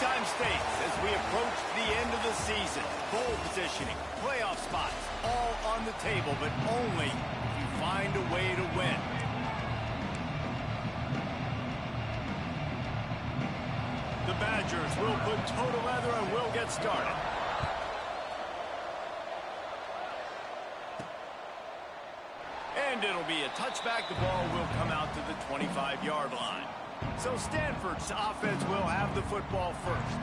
Time states as we approach the end of the season. Bowl positioning, playoff spots, all on the table, but only if you find a way to win. The Badgers will put toe to leather and will get started. And it'll be a touchback. The ball will come out to the 25-yard line. So Stanford's offense will have the football first.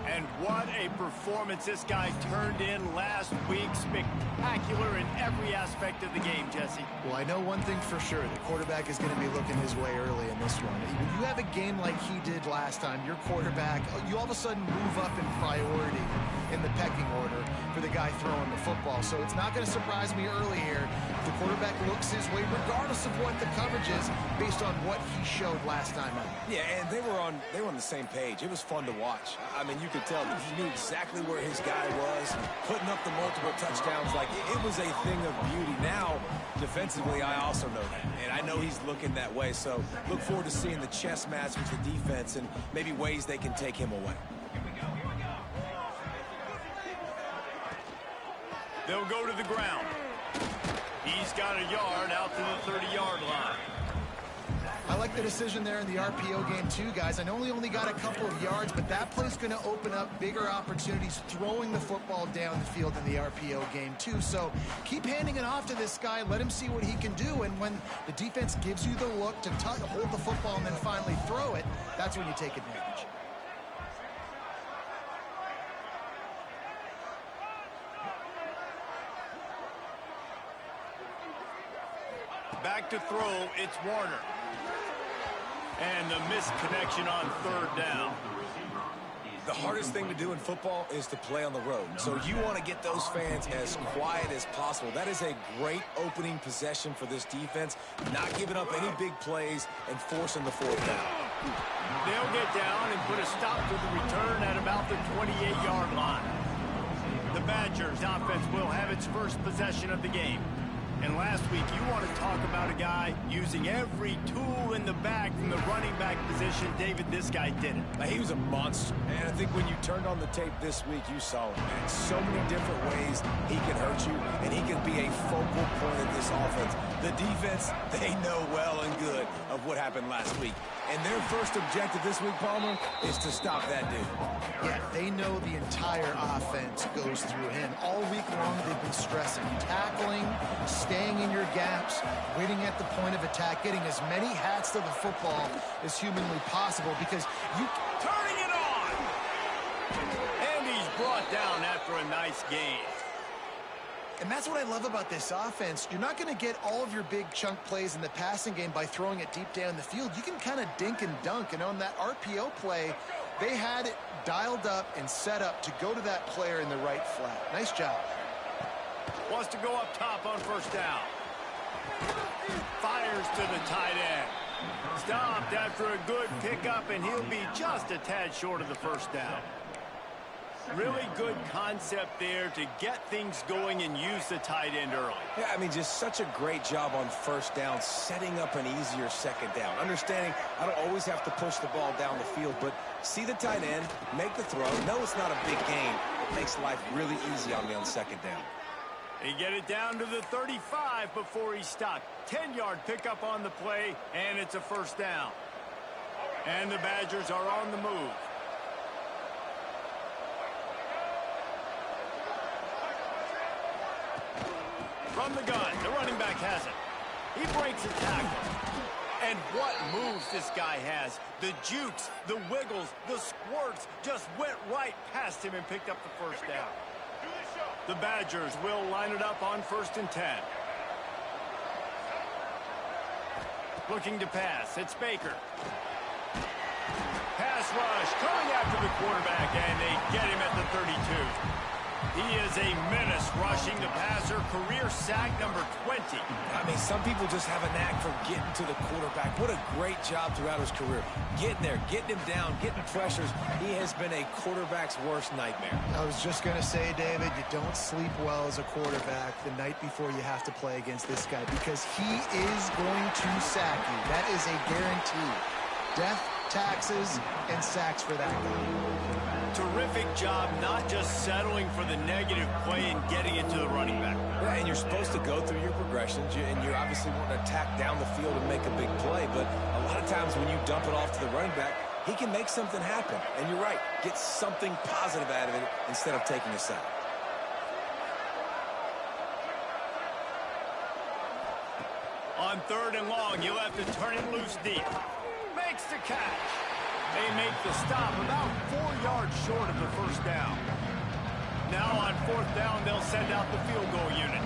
And what a performance this guy turned in last week. Spectacular in every aspect of the game, Jesse. Well, I know one thing for sure. The quarterback is going to be looking his way early in this one. When you have a game like he did last time, your quarterback, you all of a sudden move up in priority in the pecking order for the guy throwing the football. So it's not going to surprise me early here if the quarterback looks his way, regardless of what the coverage is, based on what he showed last time out. Yeah, and they were on the same page. It was fun to watch. I mean, you could tell that he knew exactly where his guy was, putting up the multiple touchdowns. Like, it was a thing of beauty. Now, defensively, I also know that. And I know he's looking that way. So look forward to seeing the chess match with the defense and maybe ways they can take him away. They'll go to the ground. He's got a yard out to the 30-yard line. I like the decision there in the RPO game too, guys. I know he only got a couple of yards, but that play's going to open up bigger opportunities throwing the football down the field in the RPO game too. So keep handing it off to this guy. Let him see what he can do. And when the defense gives you the look to hold the football and then finally throw it, that's when you take advantage. Back to throw, it's Warner. And the missed connection on third down. The hardest thing to do in football is to play on the road. So you want to get those fans as quiet as possible. That is a great opening possession for this defense. Not giving up any big plays and forcing the fourth down. They'll get down and put a stop to the return at about the 28-yard line. The Badgers offense will have its first possession of the game. And last week, you want to talk about a guy using every tool in the bag from the running back position. David, this guy did it. He was a monster. And I think when you turned on the tape this week, you saw it, man. So many different ways he can hurt you, and he can be a focal point of this offense. The defense, they know well and good of what happened last week. And their first objective this week, Palmer, is to stop that dude. Yeah, they know the entire offense goes through him. All week long, they've been stressing tackling, staying in your gaps, waiting at the point of attack, getting as many hats to the football as humanly possible because you... Turning it on! And he's brought down after a nice gain. And that's what I love about this offense. You're not going to get all of your big chunk plays in the passing game by throwing it deep down the field. You can kind of dink and dunk. And on that RPO play, they had it dialed up and set up to go to that player in the right flat. Nice job. Wants to go up top on first down. Fires to the tight end. Stopped after a good pickup, and he'll be just a tad short of the first down. Really good concept there to get things going and use the tight end early. Yeah, I mean, just such a great job on first down, setting up an easier second down. Understanding I don't always have to push the ball down the field, but see the tight end, make the throw. No, it's not a big gain. It makes life really easy on me on second down. They get it down to the 35 before he stopped. 10-yard pickup on the play, and it's a first down. And the Badgers are on the move. From the gun, the running back has it. He breaks a tackle. And what moves this guy has. The jukes, the wiggles, the squirts just went right past him and picked up the first down. The Badgers will line it up on 1st and 10. Looking to pass. It's Baker. Pass rush coming after the quarterback, and they get him at the 32. He is a menace rushing the passer. Career sack number 20. I mean, some people just have a knack for getting to the quarterback. What a great job throughout his career. Getting there, getting him down, getting pressures. He has been a quarterback's worst nightmare. I was just going to say, David, you don't sleep well as a quarterback the night before you have to play against this guy because he is going to sack you. That is a guarantee. Death taxes, and sacks for that guy. Terrific job not just settling for the negative play and getting it to the running back. Yeah, and you're supposed to go through your progressions, and you're obviously wanting to attack down the field and make a big play, but a lot of times when you dump it off to the running back, he can make something happen. And you're right, get something positive out of it instead of taking a sack. On 3rd and long, you'll have to turn it loose deep. Makes the catch. They make the stop about 4 yards short of the first down. Now on 4th down, they'll send out the field goal unit.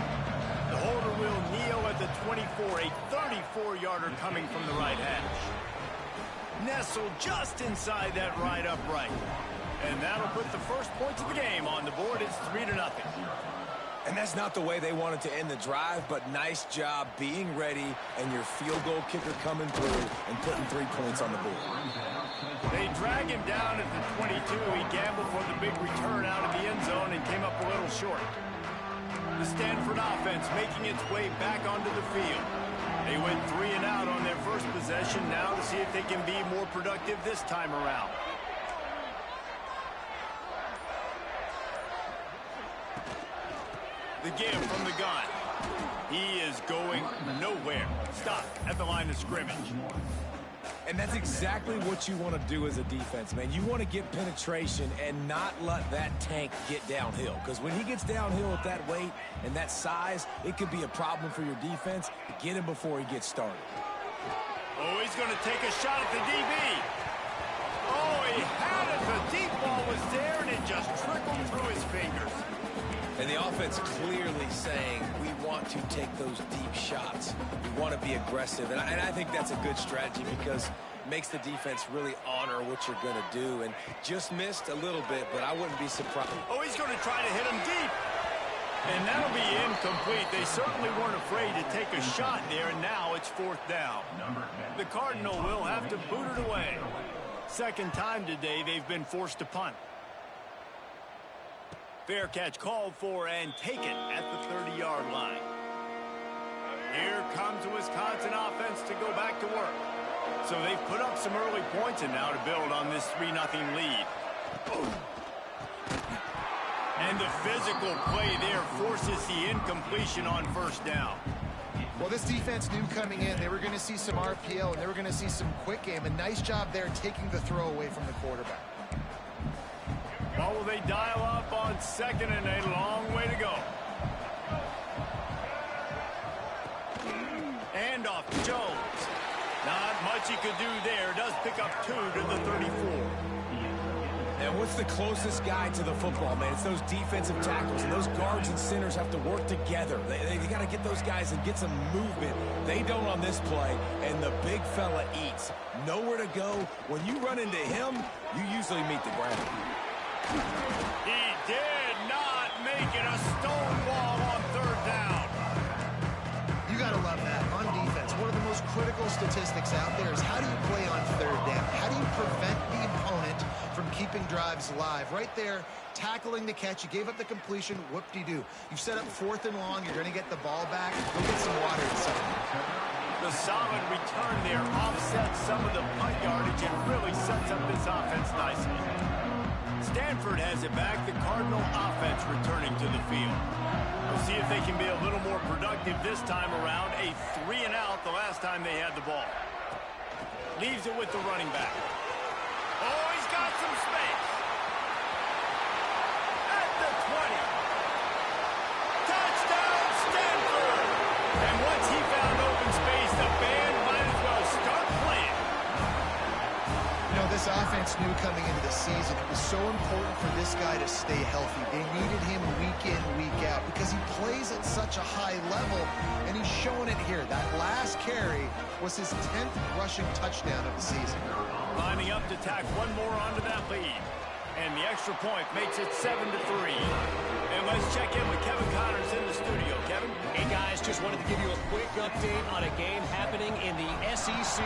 The holder will kneel at the 24, a 34-yarder coming from the right hash. Nestled just inside that right upright. And that'll put the first points of the game on the board. It's 3-0. And that's not the way they wanted to end the drive, but nice job being ready and your field goal kicker coming through and putting 3 points on the board. They drag him down at the 22. He gambled for the big return out of the end zone and came up a little short. The Stanford offense making its way back onto the field. They went 3 and out on their first possession, now to see if they can be more productive this time around. The give from the gun. He is going nowhere. Stop at the line of scrimmage. And that's exactly what you want to do as a defense, man. You want to get penetration and not let that tank get downhill. Because when he gets downhill at that weight and that size, it could be a problem for your defense. Get him before he gets started. Oh, he's going to take a shot at the DB. Oh, he had it. The deep ball was there, and it just trickled through his fingers. And the offense clearly saying, we want to take those deep shots. We want to be aggressive. And I think that's a good strategy because it makes the defense really honor what you're going to do. And just missed a little bit, but I wouldn't be surprised. Oh, he's going to try to hit him deep. And that'll be incomplete. They certainly weren't afraid to take a shot there, and now it's 4th down. The Cardinal will have to boot it away. Second time today they've been forced to punt. Fair catch called for and taken at the 30-yard line. Here comes the Wisconsin offense to go back to work. So they've put up some early points and now to build on this 3-0 lead. And the physical play there forces the incompletion on 1st down. Well, this defense knew coming in they were going to see some RPO and they were going to see some quick game. A nice job there taking the throw away from the quarterback. Well, will they dial up on 2nd and a long way to go? And off to Jones. Not much he could do there. Does pick up 2 to the 34. And what's the closest guy to the football, man? It's those defensive tackles, and those guards and centers have to work together. They got to get those guys and get some movement. They don't on this play, and the big fella eats. Nowhere to go. When you run into him, you usually meet the ground. He did not make it a stone wall on 3rd down. You got to love that on defense. One of the most critical statistics out there is how do you play on 3rd down? How do you prevent the opponent from keeping drives alive? Right there, tackling the catch. You gave up the completion. Whoop-de-doo. You've set up 4th and long. You're going to get the ball back. Go get some water inside. The solid return there offsets some of the punt yardage and really sets up this offense nicely. Stanford has it back. The Cardinal offense returning to the field. We'll see if they can be a little more productive this time around. A 3 and out the last time they had the ball. Leaves it with the running back. Oh, he's got some space. At the 20. Touchdown, Stanford! And once he found open space, the band might as well start playing. You know, this offense knew coming into the season it was so important for this guy to stay healthy. They needed him week in, week out because he plays at such a high level, and he's showing it here. That last carry was his 10th rushing touchdown of the season. Lining up to tack one more onto that lead. And the extra point makes it 7-3. And let's check in with Kevin Connors in the studio. Kevin? Hey, guys, just wanted to give you a quick update on a game happening in the SEC.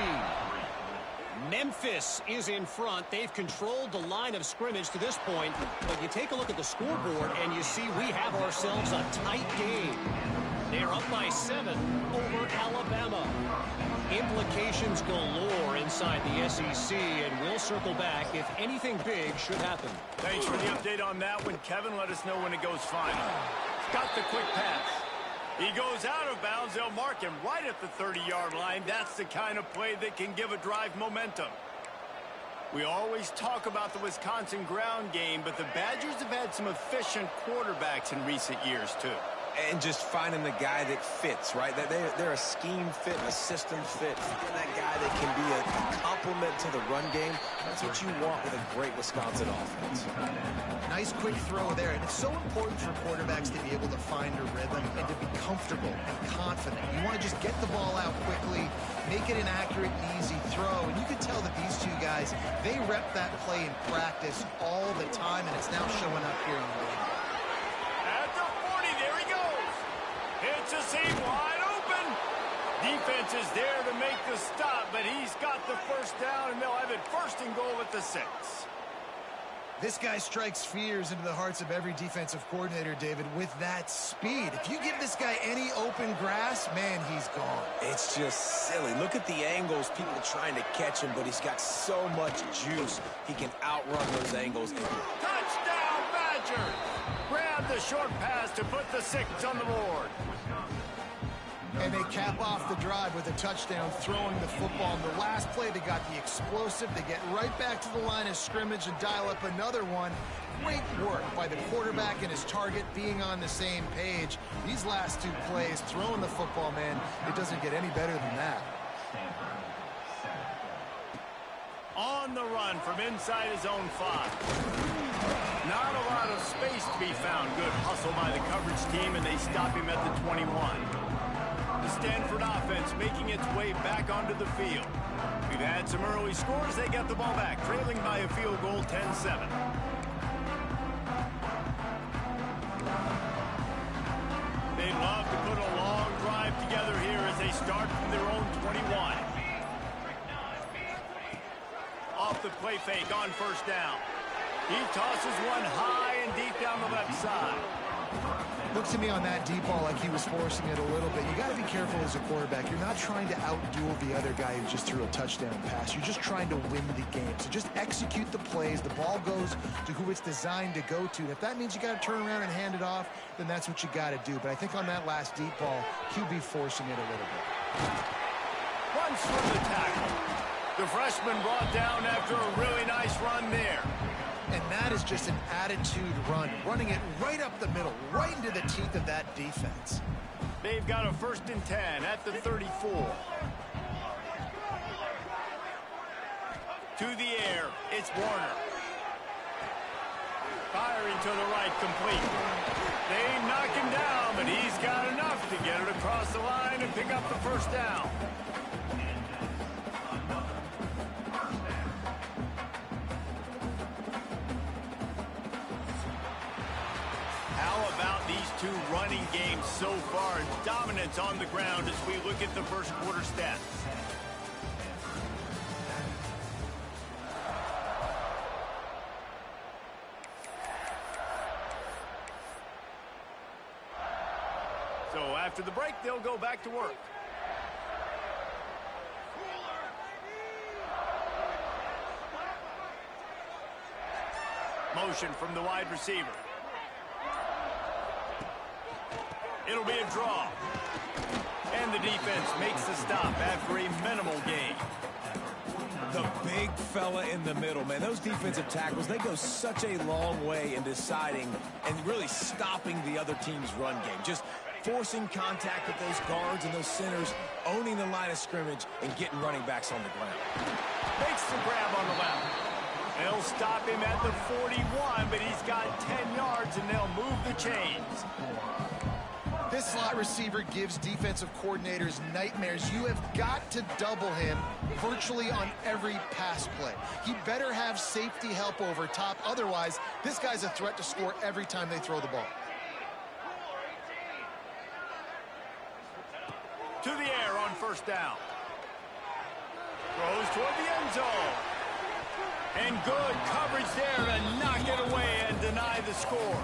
Memphis is in front. They've controlled the line of scrimmage to this point. But you take a look at the scoreboard, and you see we have ourselves a tight game. They're up by 7 over Alabama. Implications galore inside the SEC, and we'll circle back if anything big should happen. Thanks for the update on that one, Kevin. Let us know when it goes final. Got the quick pass. He goes out of bounds. They'll mark him right at the 30-yard line. That's the kind of play that can give a drive momentum. We always talk about the Wisconsin ground game, but the Badgers have had some efficient quarterbacks in recent years, too. And just finding the guy that fits, right? They're a scheme fit, a system fit. Finding that guy that can be a complement to the run game. That's what you want with a great Wisconsin offense. Nice quick throw there. And it's so important for quarterbacks to be able to find a rhythm and to be comfortable and confident. You want to just get the ball out quickly, make it an accurate and easy throw. And you can tell that these two guys, they rep that play in practice all the time, and it's now showing up here in the game. It's a seam wide open. Defense is there to make the stop, but he's got the first down, and they'll have it first and goal at the 6. This guy strikes fears into the hearts of every defensive coordinator, David, with that speed. If you give this guy any open grass, man, he's gone. It's just silly. Look at the angles, people trying to catch him, but he's got so much juice. He can outrun those angles. Touchdown, Badgers! Grab the short pass to put the 6 on the board. And they cap off the drive with a touchdown, throwing the football. In the last play, they got the explosive. They get right back to the line of scrimmage and dial up another one. Great work by the quarterback and his target being on the same page. These last 2 plays, throwing the football, man, it doesn't get any better than that. On the run from inside his own 5. Not a lot of space to be found. Good hustle by the coverage team, and they stop him at the 21. The Stanford offense making its way back onto the field. We've had some early scores. They get the ball back, trailing by a field goal 10-7. They love to put a long drive together here as they start from their own 21. Off the play fake on first down. He tosses one high and deep down the left side. Looks to me on that deep ball like he was forcing it a little bit. You got to be careful as a quarterback. You're not trying to outduel the other guy who just threw a touchdown pass. You're just trying to win the game. So just execute the plays. The ball goes to who it's designed to go to. And if that means you got to turn around and hand it off, then that's what you got to do. But I think on that last deep ball, QB forcing it a little bit. Runs from the tackle. The freshman brought down after a really nice run there. And that is just an attitude run, running it right up the middle, right into the teeth of that defense. They've got a 1st and 10 at the 34. To the air, it's Warner. Firing to the right, complete. They knock him down, but he's got enough to get it across the line and pick up the first down. How about these 2 running games so far? Dominance on the ground as we look at the first quarter stats. So after the break, they'll go back to work. Motion from the wide receiver. It'll be a draw. And the defense makes the stop after a minimal gain. The big fella in the middle, man. Those defensive tackles, they go such a long way in deciding and really stopping the other team's run game. Just forcing contact with those guards and those centers, owning the line of scrimmage, and getting running backs on the ground. Makes the grab on the left. They'll stop him at the 41, but he's got 10 yards, and they'll move the chains. This slot receiver gives defensive coordinators nightmares. You have got to double him virtually on every pass play. He better have safety help over top. Otherwise, this guy's a threat to score every time they throw the ball. To the air on first down. Throws toward the end zone. And good coverage there to knock it away and deny the score.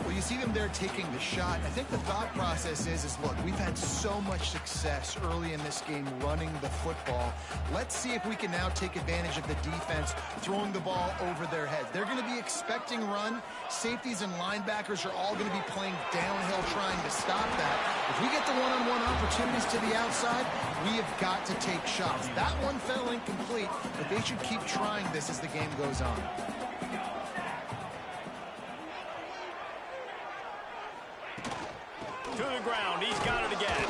Well, you see them there taking the shot. I think the thought process is look, we've had so much success early in this game running the football. Let's see if we can now take advantage of the defense throwing the ball over their heads. They're going to be expecting run. Safeties and linebackers are all going to be playing downhill trying to stop that. If we get the one-on-one opportunities to the outside, we have got to take shots. That one fell incomplete, but they should keep trying this as the game goes on. To the ground, he's got it again.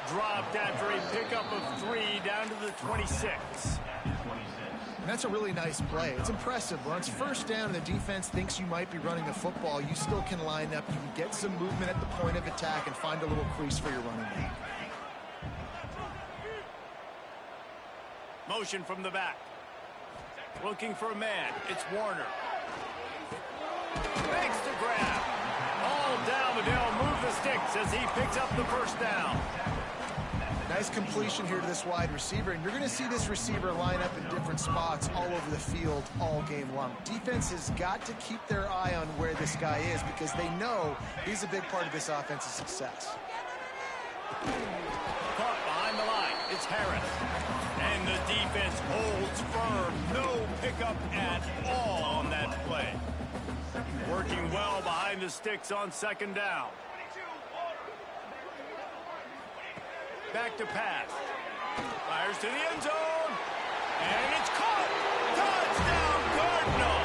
Dropped after a pickup of 3 down to the 26. And that's a really nice play. It's impressive. When it's first down and the defense thinks you might be running the football, you still can line up. You can get some movement at the point of attack and find a little crease for your running back. Motion from the back. Looking for a man. It's Warner. Makes the grab. All down, but they'll move the sticks as he picks up the first down. Nice completion here to this wide receiver, and you're going to see this receiver line up in different spots all over the field all game long. Defense has got to keep their eye on where this guy is because they know he's a big part of this offense's success. Caught behind the line. It's Harris. And the defense holds firm. No pickup at all on that play. Working well behind the sticks on second down. Back to pass. Fires to the end zone. And it's caught. Touchdown, Cardinal.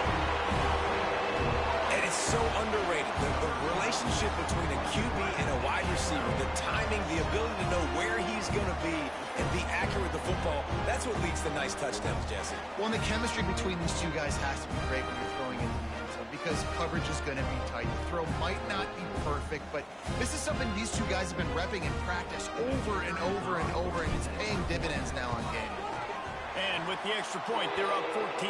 And it's so underrated. The relationship between a QB and a wide receiver, the timing, the ability to know where he's going to be and be accurate with the football, that's what leads to nice touchdowns, Jesse. Well, and the chemistry between these two guys has to be great when you're throwing into the end zone because coverage is going to be tight. The throw might not be perfect, but this is something these two guys have been repping in practice over and over and over, and it's paying dividends now on game. And with the extra point, they're up 14-10.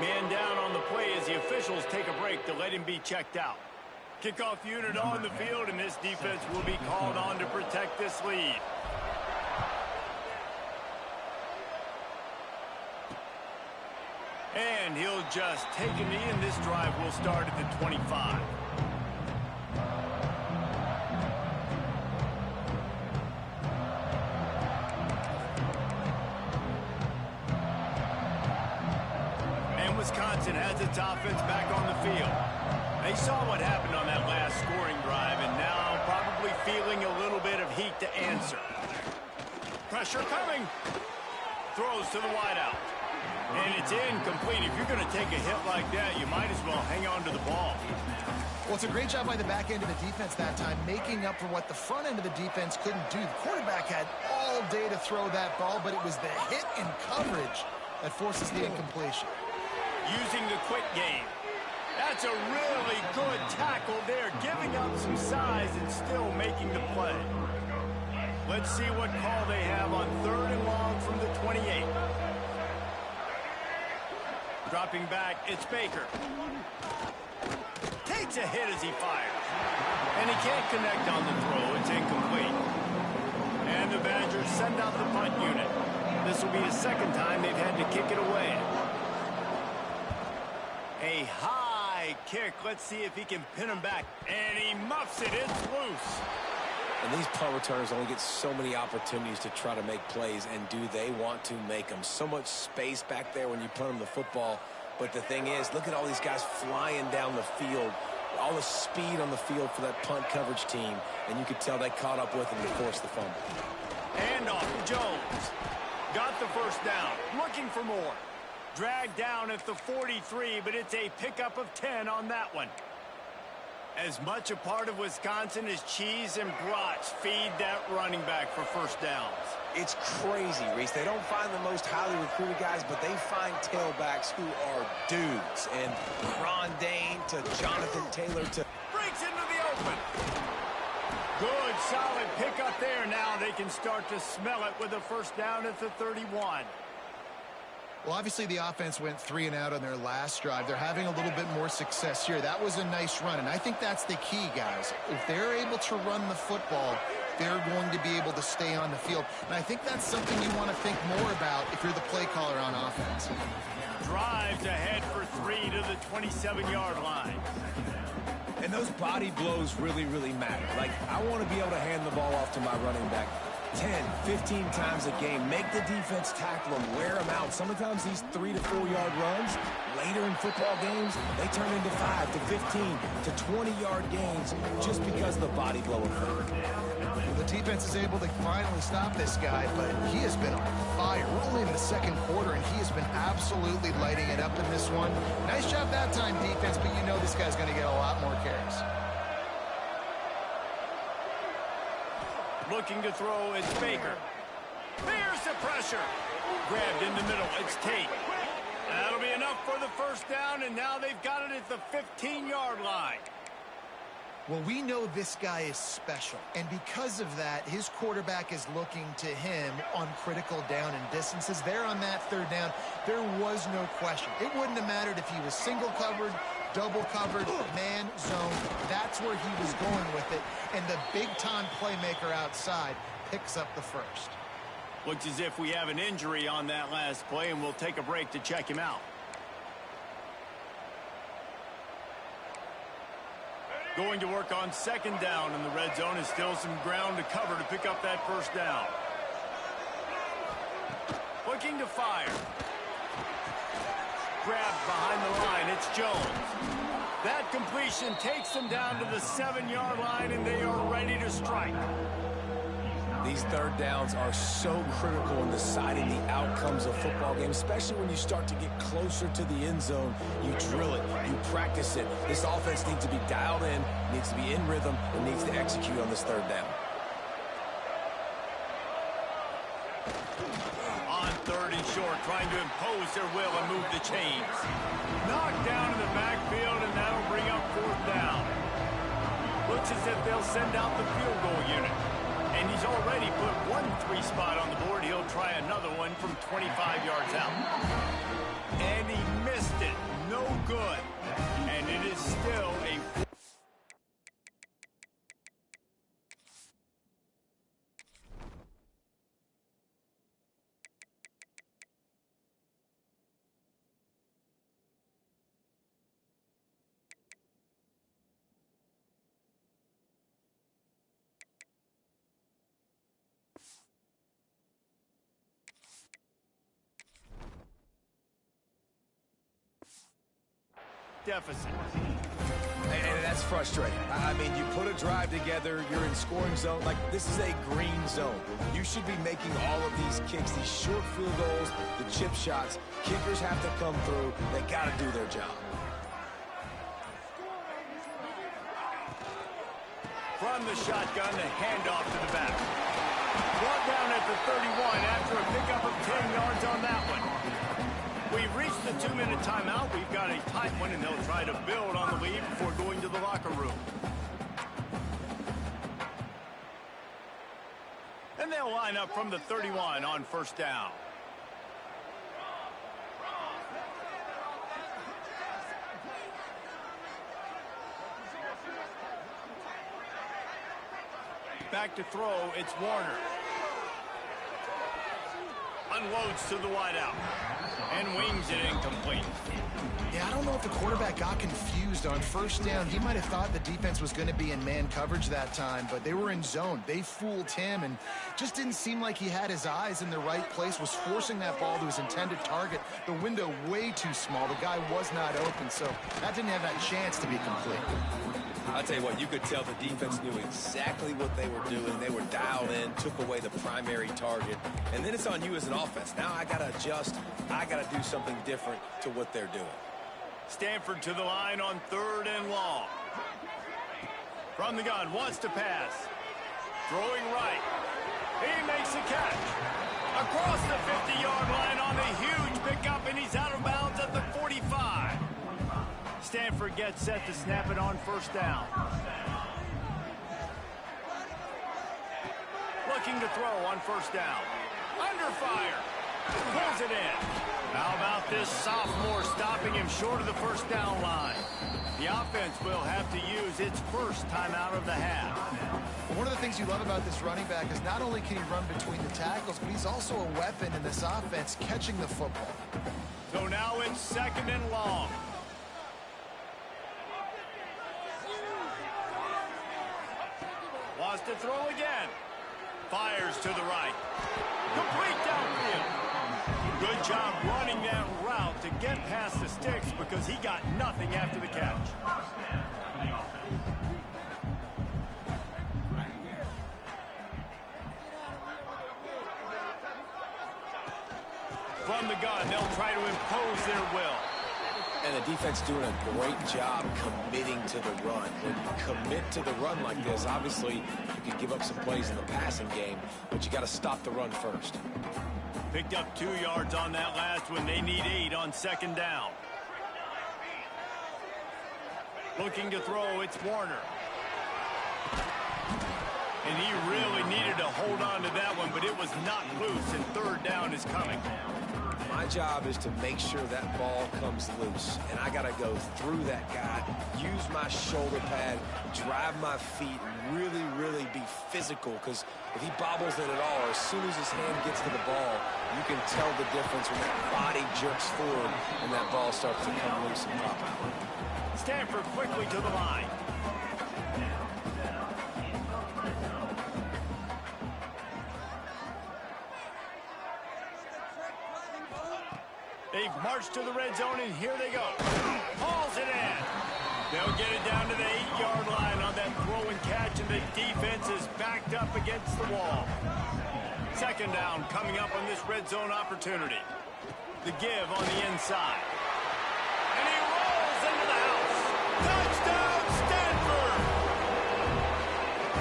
Man down on the play as the officials take a break to let him be checked out. Kickoff unit on the field, and this defense will be called on to protect this lead. And he'll just take a knee, and this drive will start at the 25. And Wisconsin has its offense back on the field. They saw what happened on that last scoring drive, and now probably feeling a little bit of heat to answer. Pressure coming. Throws to the wideout. And it's incomplete. If you're going to take a hit like that, you might as well hang on to the ball. Well, it's a great job by the back end of the defense that time, making up for what the front end of the defense couldn't do. The quarterback had all day to throw that ball, but it was the hit and coverage that forces the incompletion. Using the quick game. That's a really good tackle there, giving up some size and still making the play. Let's see what call they have on 3rd and long from the 28. Dropping back, it's Baker. Takes a hit as he fires. And he can't connect on the throw. It's incomplete. And the Badgers send out the punt unit. This will be the second time they've had to kick it away. A high kick. Let's see if he can pin him back. And he muffs it. It's loose. And these punt returners only get so many opportunities to try to make plays, and do they want to make them? So much space back there when you punt them the football. But the thing is, look at all these guys flying down the field, all the speed on the field for that punt coverage team, and you could tell they caught up with them to force the fumble. And off to Jones. Got the first down. Looking for more. Dragged down at the 43, but it's a pickup of 10 on that one. As much a part of Wisconsin as cheese and brats feed that running back for first downs. It's crazy, Reese. They don't find the most highly recruited guys, but they find tailbacks who are dudes. And Ron Dane to Jonathan Taylor to... Breaks into the open. Good, solid pickup there. Now they can start to smell it with a first down at the 31. Well, obviously the offense went 3 and out on their last drive. They're having a little bit more success here. That was a nice run, and I think that's the key, guys. If they're able to run the football, they're going to be able to stay on the field. And I think that's something you want to think more about if you're the play caller on offense. Drives ahead for 3 to the 27-yard line. And those body blows really, really matter. Like, I want to be able to hand the ball off to my running back 10, 15 times a game. Make the defense tackle them, wear them out. Sometimes these 3 to 4 yard runs, later in football games, they turn into 5 to 15 to 20-yard gains just because of the body blow effect. Well, the defense is able to finally stop this guy, but he has been on fire. We're only in the second quarter, and he has been absolutely lighting it up in this one. Nice job that time, defense, but you know this guy's going to get a lot more carries. Looking to throw, it's Baker. There's the pressure. Grabbed in the middle, it's Tate. That'll be enough for the first down, and now they've got it at the 15-yard line. Well, we know this guy is special, and because of that, his quarterback is looking to him on critical down and distances. There on that third down, there was no question. It wouldn't have mattered if he was single covered, double covered, man, zone. That's where he was going with it, and the big-time playmaker outside picks up the first. Looks as if we have an injury on that last play, and we'll take a break to check him out. Going to work on second down, and the red zone is still some ground to cover to pick up that first down. Looking to fire. Grabbed behind the line, it's Jones. That completion takes them down to the 7-yard line, and they are ready to strike. These third downs are so critical in deciding the outcomes of football games, especially when you start to get closer to the end zone. You drill it, you practice it. This offense needs to be dialed in, needs to be in rhythm, and needs to execute on this third down. On third and short, trying to impose their will and move the chains. Knocked down in the backfield, and that'll bring up fourth down. Looks as if they'll send out the field goal unit. And he's already put 1 3 spot on the board. He'll try another one from 25 yards out. And he missed it. No good. And it is still a... deficit. And that's frustrating. I mean, you put a drive together, you're in scoring zone. Like, this is a green zone. You should be making all of these kicks, these short field goals, the chip shots. Kickers have to come through. They got to do their job. From the shotgun, the handoff to the back. Brought down at the 31 after a pickup of 10 yards on that one. We've reached the 2-minute timeout. We've got a tight one, and they'll try to build on the lead before going to the locker room. And they'll line up from the 31 on first down. Back to throw, it's Warner. Unloads to the wideout. And wings it incomplete. Yeah, I don't know if the quarterback got confused on first down. He might have thought the defense was going to be in man coverage that time, but they were in zone. They fooled him and just didn't seem like he had his eyes in the right place, was forcing that ball to his intended target. The window way too small. The guy was not open, so that didn't have that chance to be complete. I'll tell you what, you could tell the defense knew exactly what they were doing. They were dialed in, took away the primary target. And then it's on you as an offense. Now I got to adjust. I got to do something different to what they're doing. Stanford to the line on third and long. From the gun, wants to pass. Throwing right. He makes a catch. Across the 50-yard line on the huge pickup, and he's out of bounds at the 45. Stanford gets set to snap it on first down. Looking to throw on first down. Under fire. Pulls it in. How about this sophomore stopping him short of the first down line? The offense will have to use its first timeout of the half. One of the things you love about this running back is not only can he run between the tackles, but he's also a weapon in this offense catching the football. So now it's 2nd and long. Wants to throw again. Fires to the right. Complete downfield. Good job running that route to get past the sticks because he got nothing after the catch. From the gun, they'll try to impose their will. And the defense doing a great job committing to the run. When you commit to the run like this, obviously you can give up some plays in the passing game, but you got to stop the run first. Picked up 2 yards on that last one. They need 8 on 2nd down. Looking to throw, it's Warner. And he really needed to hold on to that one, but it was not loose, and 3rd down is coming. My job is to make sure that ball comes loose, and I got to go through that guy, use my shoulder pad, drive my feet, really, really be physical, because if he bobbles it at all, or as soon as his hand gets to the ball, you can tell the difference when that body jerks forward and that ball starts to come loose and pop out. Stanford quickly to the line. They've marched to the red zone, and here they go. Hauls it in. They'll get it down to the 8-yard line on that throw and catch, and the defense is backed up against the wall. 2nd down coming up on this red zone opportunity. The give on the inside. And he rolls into the house. Touchdown, Stanford!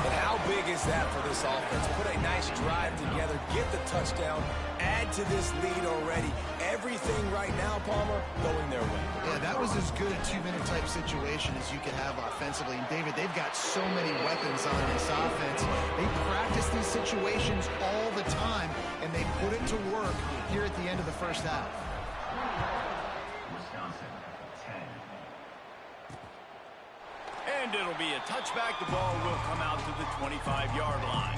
And how big is that for this offense? Put a nice drive together, get the touchdown, add to this lead already. Everything right now, Palmer, going their way. Yeah, that was as good a 2-minute type situation as you can have offensively. And David, they've got so many weapons on this offense. They practice these situations all the time, and they put it to work here at the end of the first half. And it'll be a touchback. The ball will come out to the 25-yard line.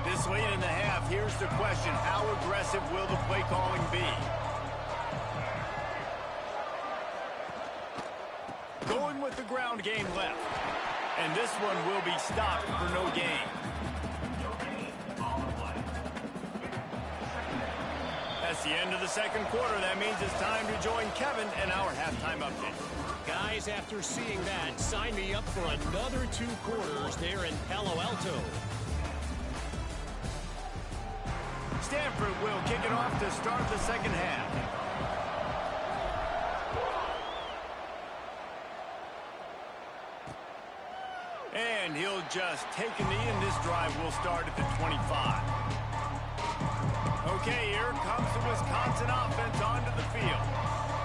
This late in the half, here's the question. How aggressive will the play calling be? Going with the ground game left. And this one will be stopped for no gain. That's the end of the 2nd quarter. That means it's time to join Kevin and our halftime update. Guys, after seeing that, sign me up for another 2 quarters there in Palo Alto. Stanford will kick it off to start the 2nd half. And he'll just take a knee, and this drive will start at the 25. Okay, here comes the Wisconsin offense onto the field.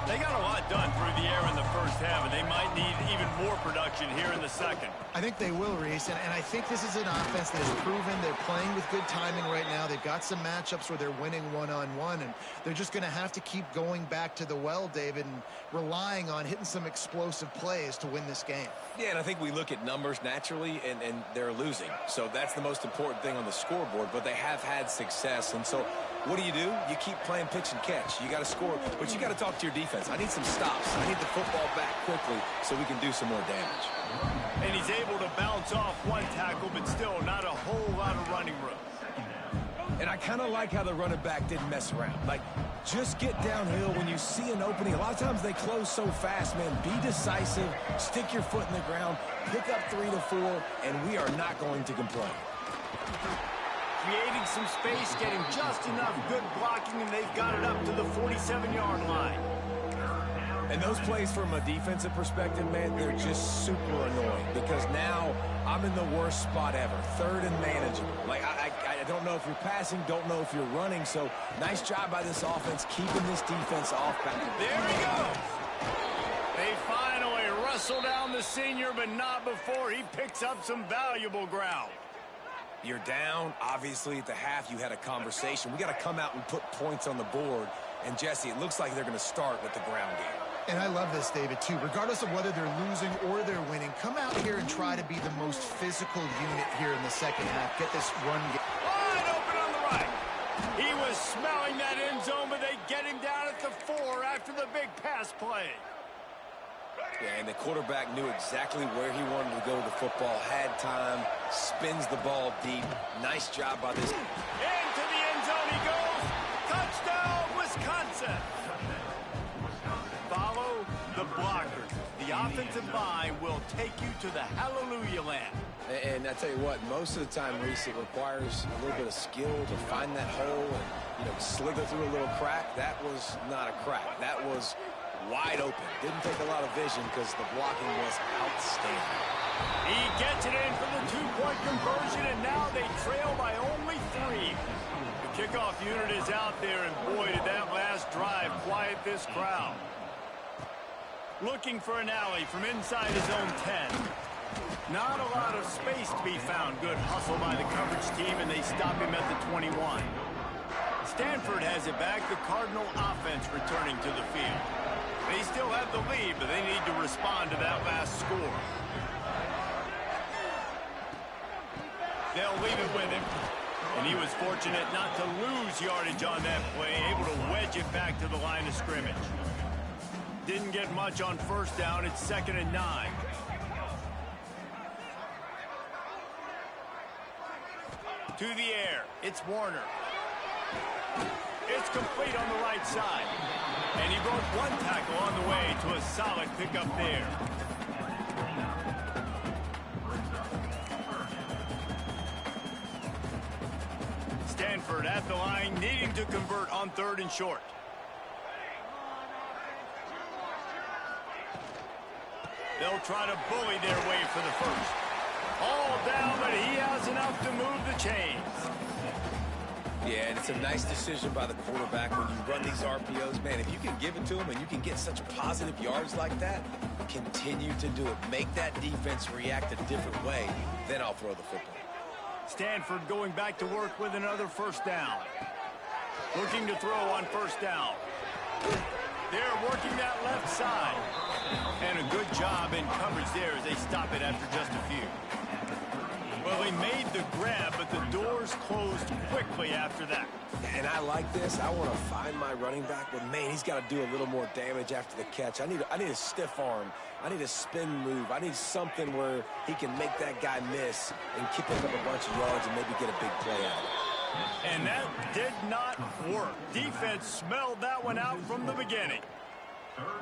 They got a lot done through the air in the first half, and they might need even more production here in the 2nd. I think they will, Reese, and I think this is an offense that has proven they're playing with good timing right now. They've got some matchups where they're winning one-on-one, and they're just going to have to keep going back to the well, David, and relying on hitting some explosive plays to win this game. Yeah, and I think we look at numbers naturally, and they're losing. So that's the most important thing on the scoreboard, but they have had success. And so what do? You keep playing pitch and catch. You got to score, but you got to talk to your defense. I need some stops. I need the football back quickly so we can do some more damage. And he's able to bounce off one tackle, but still not a whole lot of running room. And I kind of like how the running back didn't mess around. Like, just get downhill when you see an opening. A lot of times they close so fast, man. Be decisive, stick your foot in the ground, pick up 3 to 4, and we are not going to complain. Creating some space, getting just enough good blocking, and they've got it up to the 47-yard line. And those plays from a defensive perspective, man, they're just super annoying because now I'm in the worst spot ever, 3rd and manageable. Like, I don't know if you're passing, don't know if you're running, so nice job by this offense keeping this defense off back. There he goes. They finally wrestle down the senior, but not before he picks up some valuable ground. You're down. Obviously, at the half, you had a conversation. We got to come out and put points on the board. And, Jesse, it looks like they're going to start with the ground game. And I love this, David, too. Regardless of whether they're losing or they're winning, come out here and try to be the most physical unit here in the second half. Get this run game. Wide open on the right. He was smelling that end zone, but they get him down at the 4 after the big pass play. Yeah, and the quarterback knew exactly where he wanted to go with the football, had time, spins the ball deep. Nice job by this. Into the end zone he goes. Touchdown, Wisconsin. Follow the blockers. The offensive line will take you to the hallelujah land. And I tell you what, most of the time, Reese, it requires a little bit of skill to find that hole and, slither through a little crack. That was not a crack. That was wide open. Didn't take a lot of vision because the blocking was outstanding. He gets it in for the 2-point conversion, and now they trail by only 3. The kickoff unit is out there, and boy, did that last drive quiet this crowd. Looking for an alley from inside his own 10. Not a lot of space to be found. Good hustle by the coverage team, and they stop him at the 21. Stanford has it back. The Cardinal offense returning to the field. They still have the lead, but they need to respond to that last score. They'll leave it with him. And he was fortunate not to lose yardage on that play, able to wedge it back to the line of scrimmage. Didn't get much on first down. It's 2nd and 9. To the air. It's Warner. It's complete on the right side. And he broke one tackle on the way to a solid pickup there. Stanford at the line, needing to convert on 3rd and short. They'll try to bully their way for the first. All down, but he has enough to move the chains. Yeah, and it's a nice decision by the quarterback when you run these RPOs. Man, if you can give it to him and you can get such positive yards like that, continue to do it. Make that defense react a different way, then I'll throw the football. Stanford going back to work with another first down. Looking to throw on first down. They're working that left side. And a good job in coverage there as they stop it after just a few. Well, he made the grab, but the doors closed quickly after that. And I like this. I want to find my running back, but, man, he's got to do a little more damage after the catch. I need a stiff arm. I need a spin move. I need something where he can make that guy miss and keep up a bunch of yards and maybe get a big play out of it. And that did not work. Defense smelled that one out from the beginning.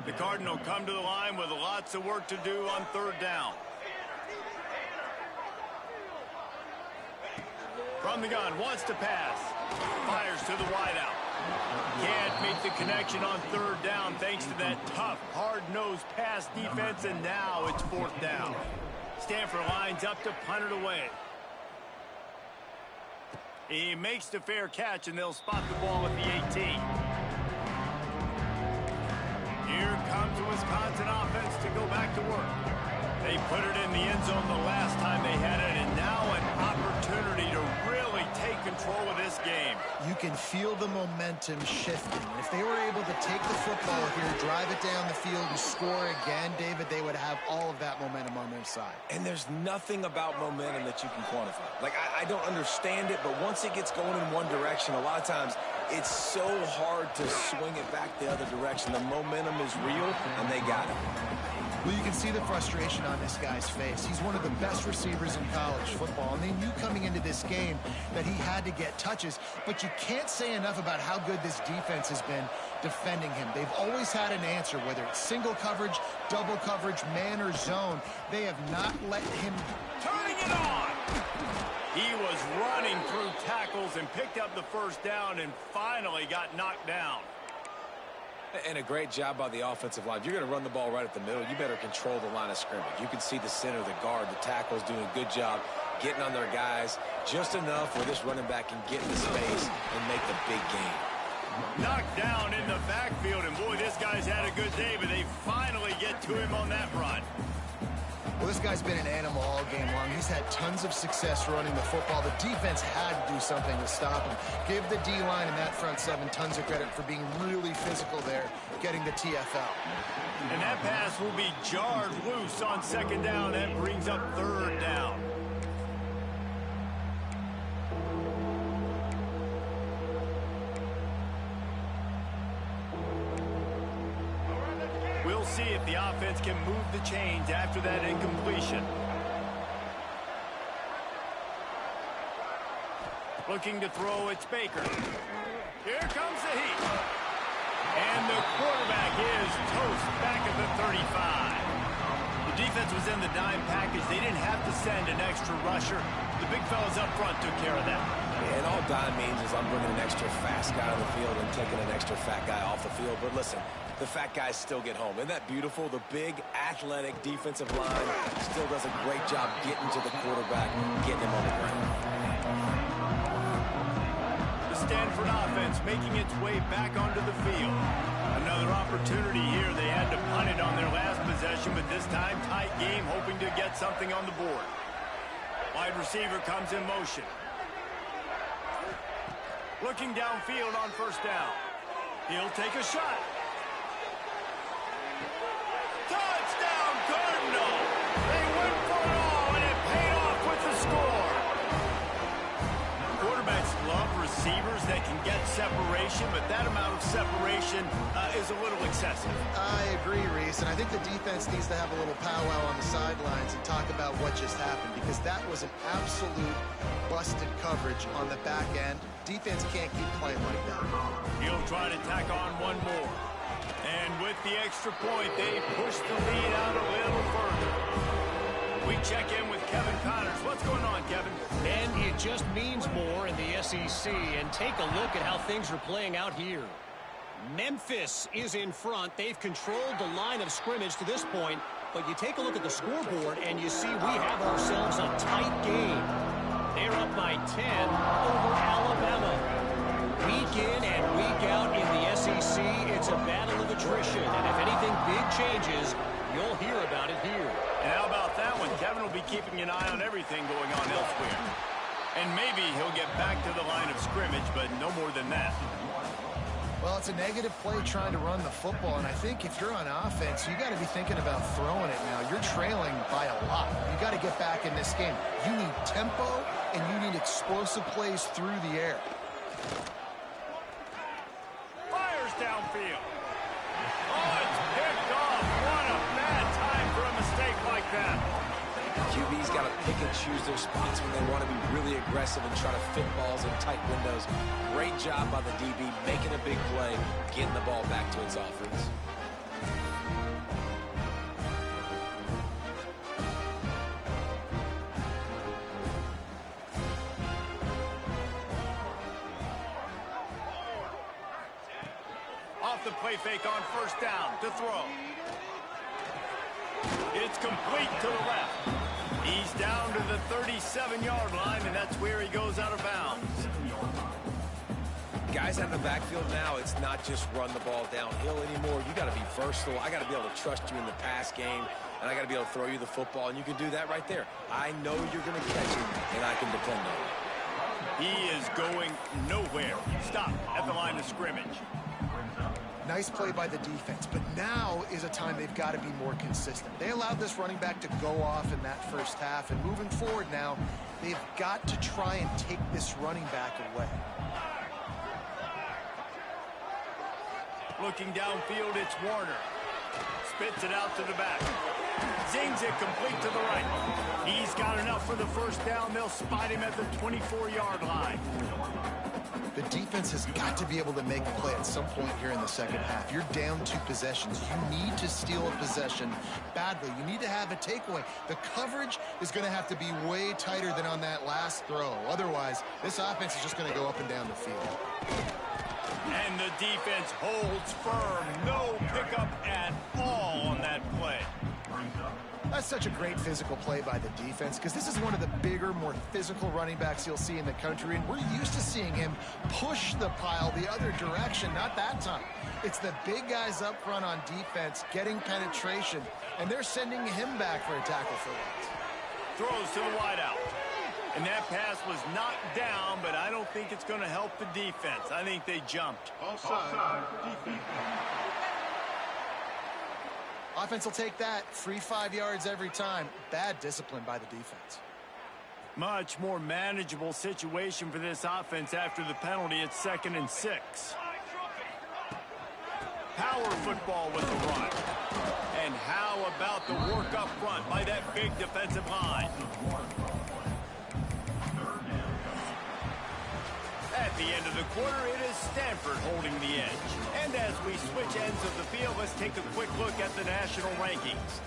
The Cardinal come to the line with lots of work to do on 3rd down. From the gun, wants to pass. Fires to the wideout. Can't make the connection on 3rd down thanks to that tough, hard-nosed pass defense, and now it's 4th down. Stanford lines up to punt it away. He makes the fair catch, and they'll spot the ball at the 18. Here comes the Wisconsin offense to go back to work. They put it in the end zone the last time they had it, and now an opportunity to really take control of this game. You can feel the momentum shifting. If they were able to take the football here, drive it down the field, and score again, David, they would have all of that momentum on their side. And there's nothing about momentum that you can quantify. Like, I don't understand it, but once it gets going in one direction, a lot of times it's so hard to swing it back the other direction. The momentum is real, and they got it. Well, you can see the frustration on this guy's face. He's one of the best receivers in college football, and they knew coming into this game that he had to get touches, but you can't say enough about how good this defense has been defending him. They've always had an answer, whether it's single coverage, double coverage, man or zone. They have not let him... Turning it on! He was running through tackles and picked up the first down and finally got knocked down. And a great job by the offensive line. If you're going to run the ball right at the middle, you better control the line of scrimmage. You can see the center, the guard, the tackles doing a good job getting on their guys just enough where this running back can get in the space and make the big game. Knocked down in the backfield, and boy, this guy's had a good day, but they finally get to him on that run. Well, this guy's been an animal all game long. He's had tons of success running the football. The defense had to do something to stop him. Give the D-line and that front seven tons of credit for being really physical there, getting the TFL. And that pass will be jarred loose on second down. That brings up third down. We'll see if the offense can move the chains after that incompletion. Looking to throw, it's Baker. Here comes the heat. And the quarterback is toast back at the 35. The defense was in the dime package. They didn't have to send an extra rusher. The big fellas up front took care of that. And all dime means is I'm bringing an extra fast guy on the field and taking an extra fat guy off the field. But listen, the fat guys still get home. Isn't that beautiful? The big, athletic defensive line still does a great job getting to the quarterback, getting him on the ground. The Stanford offense making its way back onto the field. Another opportunity here. They had to punt it on their last possession, but this time tight game, hoping to get something on the board. Wide receiver comes in motion. Looking downfield on first down. He'll take a shot. Touchdown, Cardinal! They went for it all, and it paid off with the score. Quarterbacks love receivers that can get separation, but that amount of separation is a little excessive. I agree, Reese, and I think the defense needs to have a little powwow on the sidelines and talk about what just happened, because that was an absolute busted coverage on the back end. Defense can't keep playing like that. He'll try to tack on one more. And with the extra point, they push the lead out a little further. We check in with Kevin Connors. What's going on, Kevin? And it just means more in the SEC. And take a look at how things are playing out here. Memphis is in front. They've controlled the line of scrimmage to this point. But you take a look at the scoreboard, and you see we have ourselves a tight game. They're up by 10 over Alabama. Week in and week out in the SEC, it's a battle of attrition. And if anything big changes, you'll hear about it here. And how about that one? Kevin will be keeping an eye on everything going on elsewhere. And maybe he'll get back to the line of scrimmage, but no more than that. Well, it's a negative play trying to run the football, and I think if you're on offense, you got to be thinking about throwing it now. You're trailing by a lot. You got to get back in this game. You need tempo, and you need explosive plays through the air. Fires downfield. Oh, it's picked off. What a bad time for a mistake like that. QB's got to pick and choose their spots when they want to be really aggressive and try to fit balls in tight windows. Great job by the DB, making a big play, getting the ball back to its offense. Off the play fake on first down to throw. It's complete to the left. He's down to the 37-yard line, and that's where he goes out of bounds. Guys out in the backfield now, it's not just run the ball downhill anymore. You got to be versatile. I got to be able to trust you in the pass game, and I got to be able to throw you the football, and you can do that right there. I know you're going to catch it, and I can depend on it. He is going nowhere. Stop at the line of scrimmage. Nice play by the defense, but now is a time they've got to be more consistent. They allowed this running back to go off in that first half, and moving forward now, they've got to try and take this running back away. Looking downfield, it's Warner. Spits it out to the back. Zings it complete to the right. He's got enough for the first down. They'll spot him at the 24-yard line. The defense has got to be able to make a play at some point here in the second half. You're down 2 possessions. You need to steal a possession badly. You need to have a takeaway. The coverage is going to have to be way tighter than on that last throw. Otherwise, this offense is just going to go up and down the field. And the defense holds firm. No pickup at all on that play. That's such a great physical play by the defense because this is one of the bigger, more physical running backs you'll see in the country, and we're used to seeing him push the pile the other direction. Not that time. It's the big guys up front on defense getting penetration, and they're sending him back for a tackle for loss. Throws to the wideout. And that pass was knocked down, but I don't think it's going to help the defense. I think they jumped. Offside, defense. Offense will take that. Free 5 yards every time. Bad discipline by the defense. Much more manageable situation for this offense after the penalty at 2nd and 6. Power football with the run. And how about the work up front by that big defensive line? At the end of the quarter, it is Stanford holding the edge. And as we switch ends of the field, let's take a quick look at the national rankings.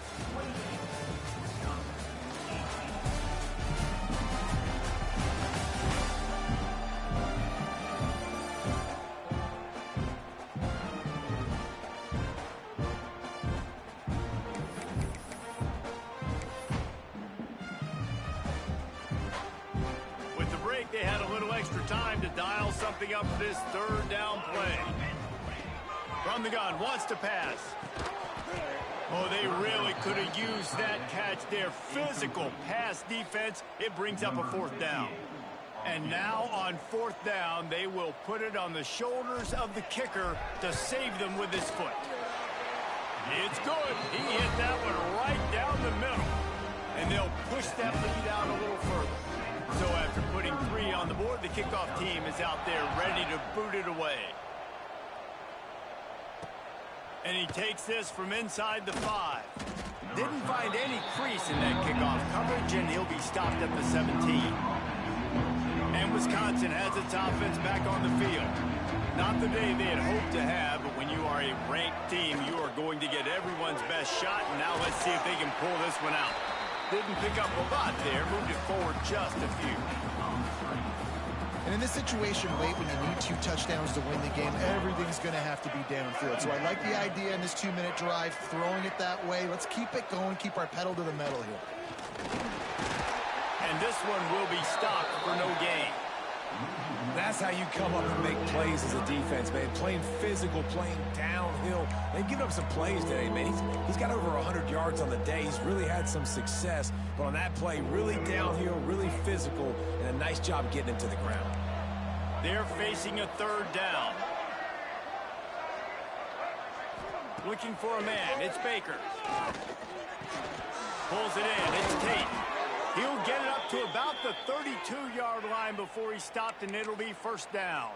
They had a little extra time to dial something up for this 3rd down play. From the gun, wants to pass. Oh, they really could have used that catch there. Physical pass defense. It brings up a 4th down. And now on 4th down, they will put it on the shoulders of the kicker to save them with his foot. It's good. He hit that one right down the middle. And they'll push that lead out a little further. So after putting 3 on the board, the kickoff team is out there ready to boot it away. And he takes this from inside the 5. Didn't find any crease in that kickoff coverage, and he'll be stopped at the 17. And Wisconsin has its offense back on the field. Not the day they had hoped to have, but when you are a ranked team, you are going to get everyone's best shot. And now let's see if they can pull this one out. Didn't pick up a lot there, moved it forward just a few. And in this situation, late when you need 2 touchdowns to win the game, everything's going to have to be downfield. So I like the idea in this 2-minute drive, throwing it that way. Let's keep it going, keep our pedal to the metal here. And this one will be stopped for no gain. That's how you come up and make plays as a defense, man. Playing physical, playing downhill. They've given up some plays today, man. He's got over 100 yards on the day. He's really had some success. But on that play, really downhill, really physical, and a nice job getting him to the ground. They're facing a 3rd down. Looking for a man. It's Baker. Pulls it in. It's Tate. He'll get it up to about the 32-yard line before he's stopped, and it'll be 1st down.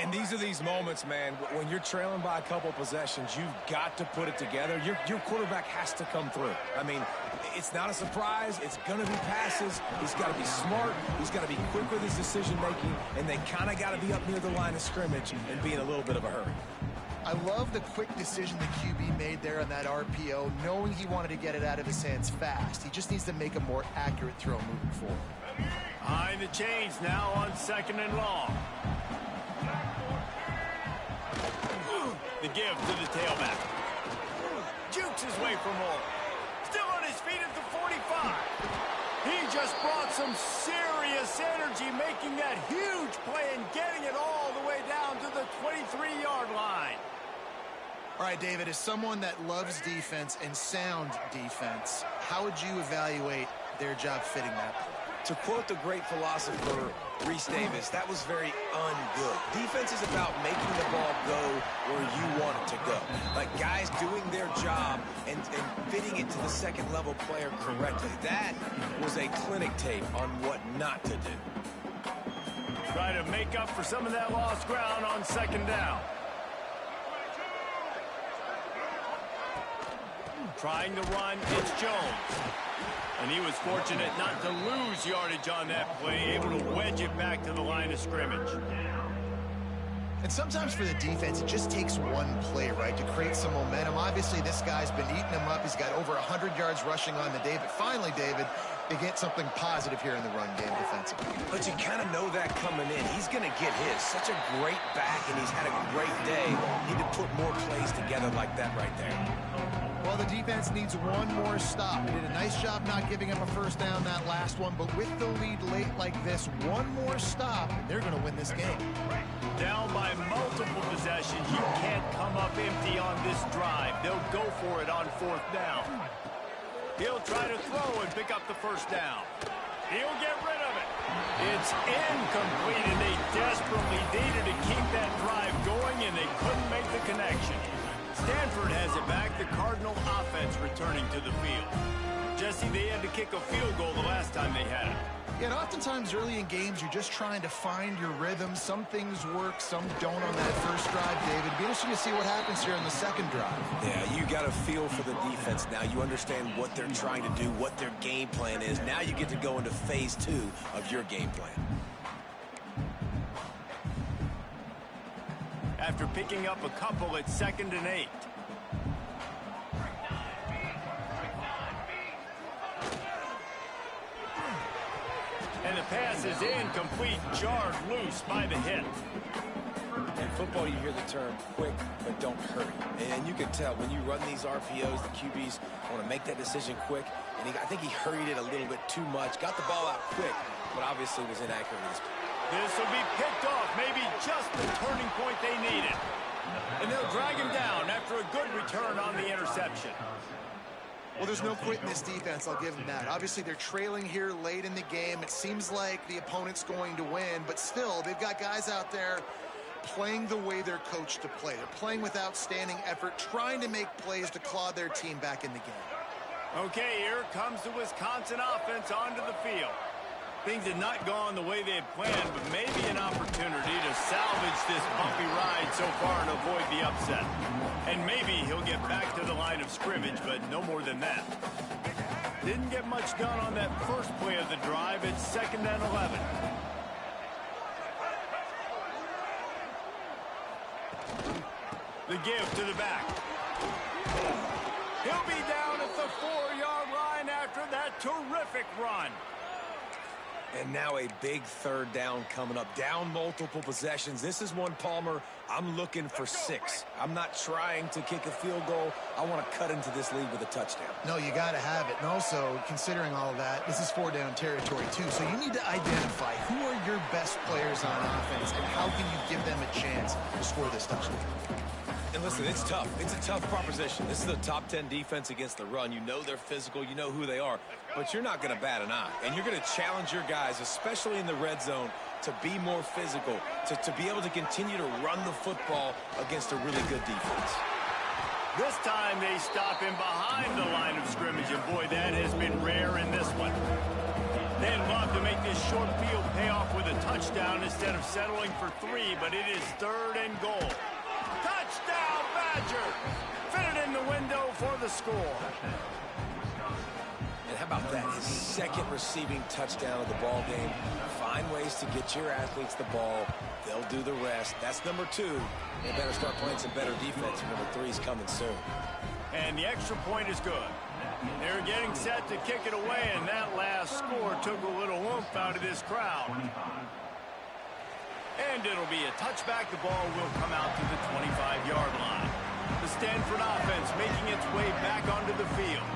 And these are these moments, man, when you're trailing by a couple possessions, you've got to put it together. Your quarterback has to come through. I mean, it's not a surprise. It's going to be passes. He's got to be smart. He's got to be quick with his decision-making, and they kind of got to be up near the line of scrimmage and be in a little bit of a hurry. I love the quick decision the QB made there on that RPO, knowing he wanted to get it out of his hands fast. He just needs to make a more accurate throw moving forward. Behind the chains now on 2nd and long. The give to the tailback. Jukes his way for more. Still on his feet at the 45. He just brought some serious energy, making that huge play and getting it all the way down to the 23-yard line. All right, David, as someone that loves defense and sound defense, how would you evaluate their job fitting that play? To quote the great philosopher Reese Davis, that was very ungood. Defense is about making the ball go where you want it to go. Like guys doing their job and fitting it to the 2nd level player correctly. That was a clinic tape on what not to do. Try to make up for some of that lost ground on 2nd down. Trying to run, it's Jones. And he was fortunate not to lose yardage on that play, able to wedge it back to the line of scrimmage. And sometimes for the defense, it just takes one play, right, to create some momentum. Obviously, this guy's been eating them up. He's got over 100 yards rushing on the day. But finally, David, They get something positive here in the run game defensively. But you kind of know that coming in. He's going to get his. Such a great back, and he's had a great day. Need to put more plays together like that right there. Well, the defense needs one more stop. They did a nice job not giving up a first down that last one, but with the lead late like this, one more stop, and they're going to win this game. Down by multiple possessions, you can't come up empty on this drive. They'll go for it on 4th down. He'll try to throw and pick up the first down. He'll get rid of it. It's incomplete, and they desperately needed to keep that drive going, and they couldn't make the connection. Stanford has it back. The Cardinal offense returning to the field. Jesse, they had to kick a field goal the last time they had it. Yeah, and oftentimes early in games, you're just trying to find your rhythm. Some things work, some don't on that first drive, David. It'd be interesting to see what happens here on the second drive. Yeah, you got a feel for the defense now. You understand what they're trying to do, what their game plan is. Now you get to go into phase 2 of your game plan. After picking up a couple at 2nd and 8. And the pass is incomplete, jarred loose by the hit. In football, you hear the term quick, but don't hurry. And you can tell when you run these RPOs, the QBs want to make that decision quick. And I think he hurried it a little bit too much. Got the ball out quick, but obviously was inaccurate in his play. This will be picked off, maybe just the turning point they needed. And they'll drag him down after a good return on the interception. Well, there's no quit in this defense, I'll give them that. Obviously, they're trailing here late in the game. It seems like the opponent's going to win, but still, they've got guys out there playing the way they're coached to play. They're playing with outstanding effort, trying to make plays to claw their team back in the game. Okay, here comes the Wisconsin offense onto the field. Things had not gone the way they had planned, but maybe an opportunity to salvage this bumpy ride so far and avoid the upset. And maybe he'll get back to the line of scrimmage, but no more than that. Didn't get much done on that first play of the drive. It's 2nd and 11. The give to the back. He'll be down at the 4-yard line after that terrific run. And now a big 3rd down coming up. Down multiple possessions. This is one, Palmer, I'm looking for 6. I'm not trying to kick a field goal. I want to cut into this lead with a touchdown. No, you got to have it. And also, considering all of that, this is 4-down territory, too. So you need to identify who are your best players on offense and how can you give them a chance to score this touchdown. And listen, it's tough. It's a tough proposition. This is a top 10 defense against the run. You know they're physical. You know who they are. But you're not going to bat an eye. And you're going to challenge your guys, especially in the red zone, to be more physical, to be able to continue to run the football against a really good defense. This time they stop him behind the line of scrimmage, and boy, that has been rare in this one. They'd love to make this short field pay off with a touchdown instead of settling for 3, but it is 3rd and goal. Touchdown, Badger! Fit it in the window for the score. And how about that? His 2nd receiving touchdown of the ball game. Find ways to get your athletes the ball. They'll do the rest. That's number 2. They better start playing some better defense. Number 3 is coming soon. And the extra point is good. They're getting set to kick it away, and that last score took a little oomph out of this crowd. And it'll be a touchback. The ball will come out to the 25-yard line. The Stanford offense making its way back onto the field.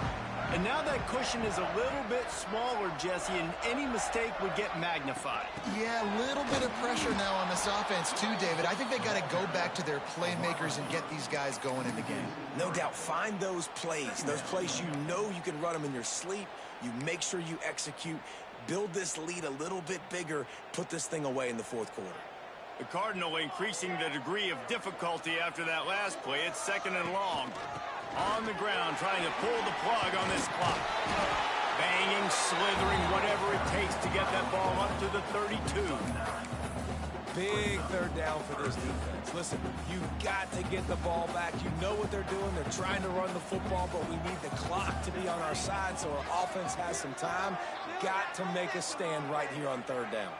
And now that cushion is a little bit smaller, Jesse, and any mistake would get magnified. Yeah, a little bit of pressure now on this offense too, David. I think they got to go back to their playmakers and get these guys going in the game. No doubt. Find those plays you know you can run them in your sleep. You make sure you execute. Build this lead a little bit bigger. Put this thing away in the 4th quarter. The Cardinal increasing the degree of difficulty after that last play. It's 2nd and long. On the ground, trying to pull the plug on this clock. Banging, slithering, whatever it takes to get that ball up to the 32. Big 3rd down for this defense. Listen, you've got to get the ball back. You know what they're doing. They're trying to run the football, but we need the clock to be on our side so our offense has some time. Got to make a stand right here on 3rd down.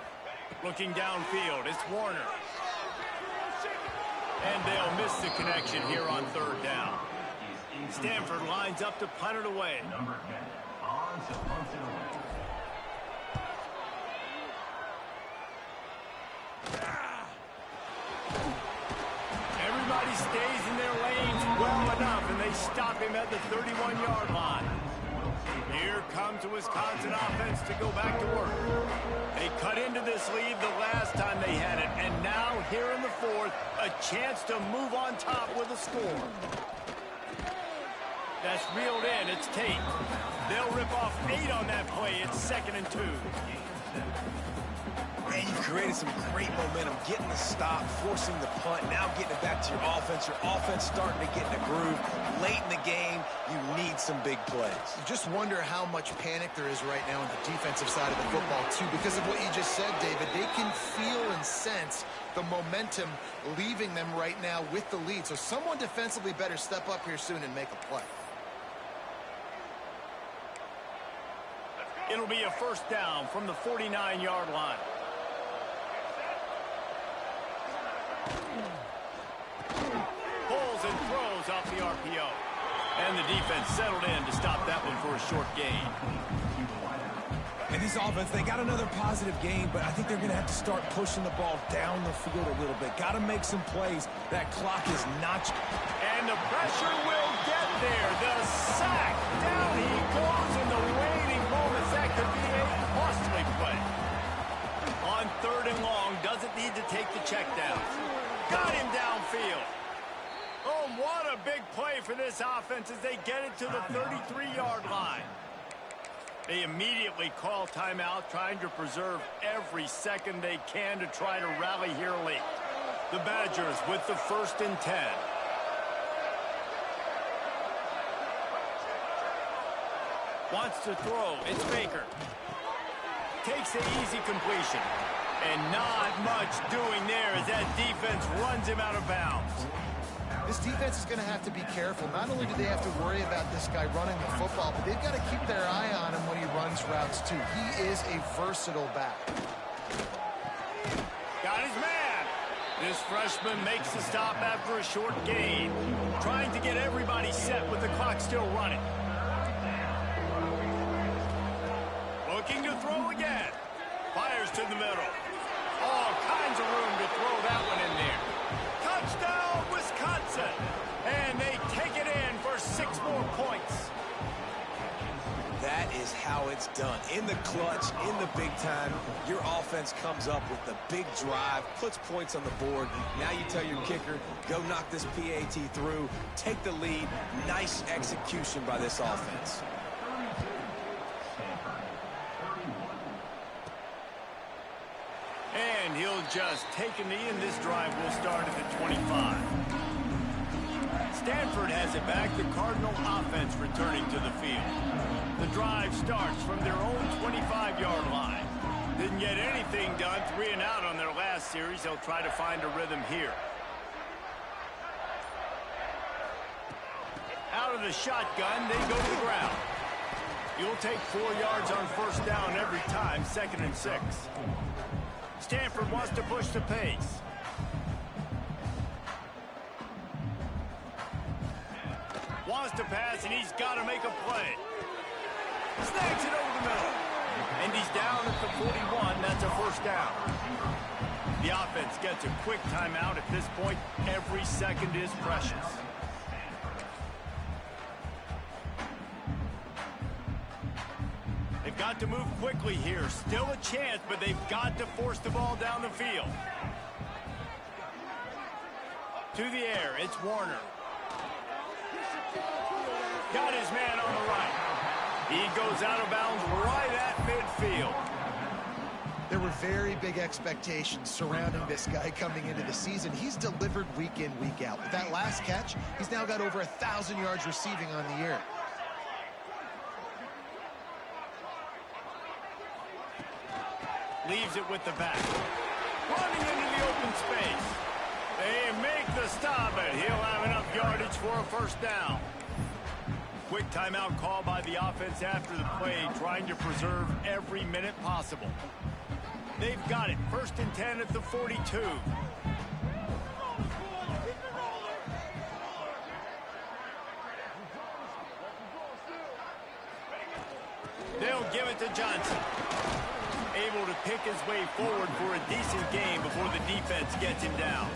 Looking downfield, it's Warner. And they'll miss the connection here on 3rd down. Stanford lines up to punt it away. stays in their lanes well enough, and they stop him at the 31-yard line. Here comes the Wisconsin offense to go back to work. They cut into this lead the last time they had it, and now here in the fourth, a chance to move on top with a score. That's reeled in. It's Tate. They'll rip off 8 on that play. It's 2nd and 2. Man, you've created some great momentum, getting the stop, forcing the punt, now getting it back to your offense. Your offense starting to get in a groove. Late in the game, you need some big plays. You just wonder how much panic there is right now on the defensive side of the football, too, because of what you just said, David. They can feel and sense the momentum leaving them right now with the lead. So someone defensively better step up here soon and make a play. It'll be a first down from the 49-yard line. Pulls and throws off the RPO. And the defense settled in to stop that one for a short gain. And this offense, they got another positive game, but I think they're going to have to start pushing the ball down the field a little bit. Got to make some plays. That clock is not... And the pressure will get there. The sack. Down he goes in the waiting moments. That could be a costly play. On 3rd and long, doesn't need to take the check down. Got him downfield. Oh, what a big play for this offense as they get it to the 33-yard line. They immediately call timeout, trying to preserve every second they can to try to rally here late. The Badgers with the 1st and 10. Wants to throw. It's Baker. Takes the easy completion. And not much doing there as that defense runs him out of bounds. This defense is going to have to be careful. Not only do they have to worry about this guy running the football, but they've got to keep their eye on him when he runs routes, too. He is a versatile back. Got his man. This freshman makes the stop after a short gain, trying to get everybody set with the clock still running. Looking to throw again. Fires to the middle. All kinds of room to throw that one in there. Touchdown, Wisconsin. And they take it in for 6 more points. That is how it's done. In the clutch, in the big time, your offense comes up with the big drive, puts points on the board. Now you tell your kicker, go knock this PAT through, take the lead. Nice execution by this offense. And he'll just take a knee, and this drive will start at the 25. Stanford has it back. The Cardinal offense returning to the field. The drive starts from their own 25-yard line. Didn't get anything done. 3 and out on their last series. They'll try to find a rhythm here. Out of the shotgun, they go to the ground. You'll take 4 yards on 1st down every time. 2nd and 6. Stanford wants to push the pace. Wants to pass, and he's got to make a play. Snags it over the middle. And he's down at the 41. That's a 1st down. The offense gets a quick timeout at this point. Every second is precious. They've got to move quickly here. Still a chance, but they've got to force the ball down the field. To the air, it's Warner. Got his man on the right. He goes out of bounds right at midfield. There were very big expectations surrounding this guy coming into the season. He's delivered week in, week out. With that last catch, he's now got over 1,000 yards receiving on the year. Leaves it with the back. Running into the open space. They make the stop, and he'll have enough yardage for a 1st down. Quick timeout call by the offense after the play, trying to preserve every minute possible. They've got it. 1st and 10 at the 42. They'll give it to Johnson. Able to pick his way forward for a decent game before the defense gets him down.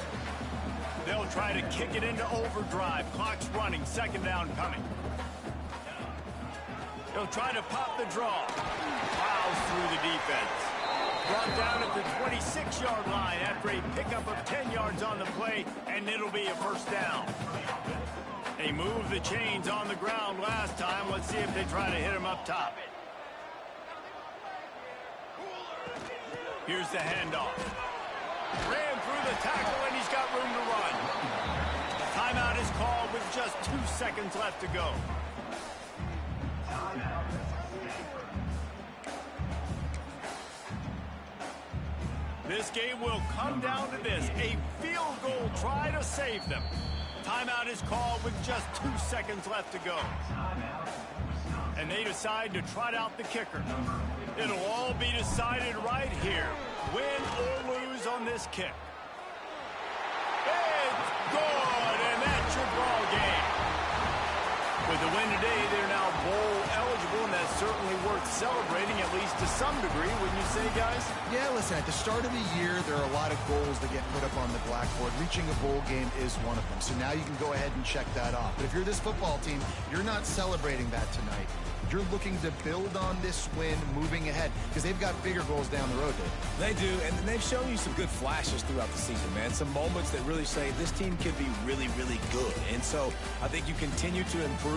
They'll try to kick it into overdrive. Clock's running. Second down coming. They'll try to pop the draw. Plows through the defense. Brought down at the 26-yard line after a pickup of 10 yards on the play, and it'll be a first down. They moved the chains on the ground last time. Let's see if they try to hit him up top. Here's the handoff. Ran through the tackle, and he's got room to run. Timeout is called with just 2 seconds left to go. This game will come down to this, a field goal try to save them. Timeout is called with just 2 seconds left to go. And they decide to trot out the kicker. It'll all be decided right here, win or lose on this kick. It's good, and that's your ball game. With the win today, they're now bowl eligible, and that's certainly worth celebrating, at least to some degree, wouldn't you say, guys? Yeah, listen, at the start of the year, there are a lot of goals that get put up on the blackboard. Reaching a bowl game is one of them. So now you can go ahead and check that off. But if you're this football team, you're not celebrating that tonight. You're looking to build on this win moving ahead because they've got bigger goals down the road, Dave. They do, and they've shown you some good flashes throughout the season, man. Some moments that really say this team could be really, really good. And so I think you continue to improve.